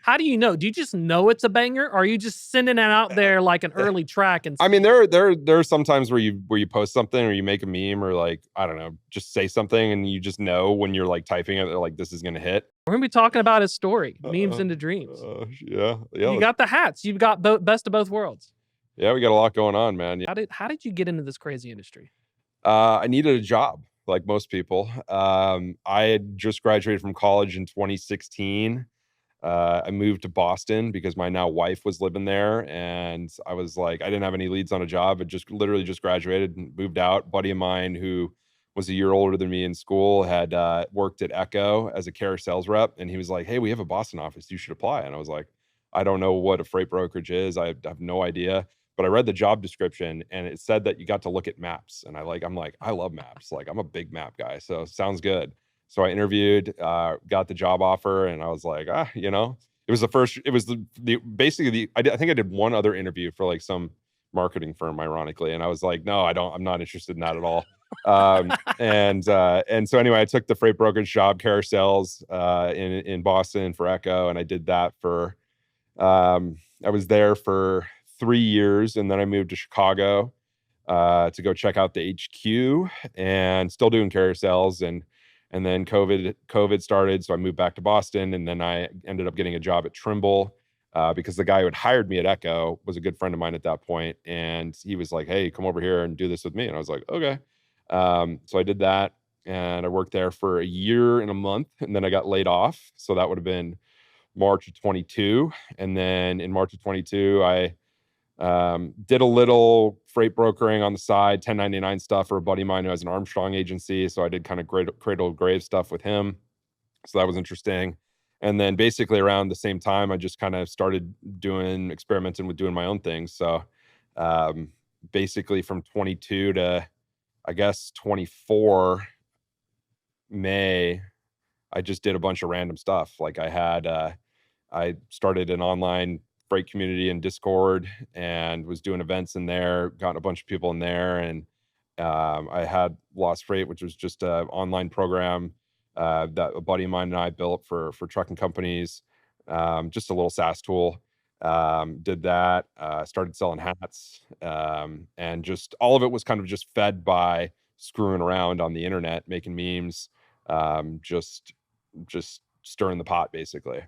how do you know? Do you just know it's a banger, or are you just sending it out there like an early track? And I mean, there are some times where you post something or you make a meme or like, I don't know, just say something and you just know when you're like typing it, like this is gonna hit. we're gonna be talking about his story, memes into dreams. Yeah, You got the hats. You've got best of both worlds. yeah, we got a lot going on, man. Yeah. How did you get into this crazy industry? I needed a job, like most people. I had just graduated from college in 2016. I moved to Boston because my now wife was living there, and I was like, I didn't have any leads on a job. I just literally just graduated and moved out. A buddy of mine who was a year older than me in school had worked at Echo as a carrier sales rep, and he was like, "Hey, we have a Boston office. You should apply." And I was like, "I don't know what a freight brokerage is. I have no idea." But I read the job description, and it said that you got to look at maps, and I'm like, I love maps. Like I'm a big map guy, so sounds good. So I interviewed, got the job offer, and I was like, it was the first. It was the basically the. I think I did one other interview for like some marketing firm, ironically, and I was like, no, I don't. I'm not interested in that at all. And so anyway, I took the freight brokerage job, carrier sales, in Boston for Echo, and I did that for. I was there for 3 years, and then I moved to Chicago to go check out the HQ, and still doing carrier sales. And then COVID started, so I moved back to Boston, and then I ended up getting a job at Trimble because the guy who had hired me at Echo was a good friend of mine at that point, and he was like, "Hey, come over here and do this with me." And I was like, "Okay." So I did that, and I worked there for a year and a month, and then I got laid off. So that would have been March of 22, and then in March of 22, I did a little freight brokering on the side, 1099 stuff for a buddy of mine who has an Armstrong agency. So I did kind of cradle to grave stuff with him. So that was interesting. And then basically around the same time, I just kind of started experimenting with doing my own things. So um, basically from 22 to, I guess, 24 May, I just did a bunch of random stuff. Like I started an online freight community in Discord and was doing events in there, got a bunch of people in there. And I had Lost Freight, which was just an online program that a buddy of mine and I built for trucking companies, just a little SaaS tool. Did that, started selling hats, and just all of it was kind of just fed by screwing around on the internet, making memes, just stirring the pot, basically.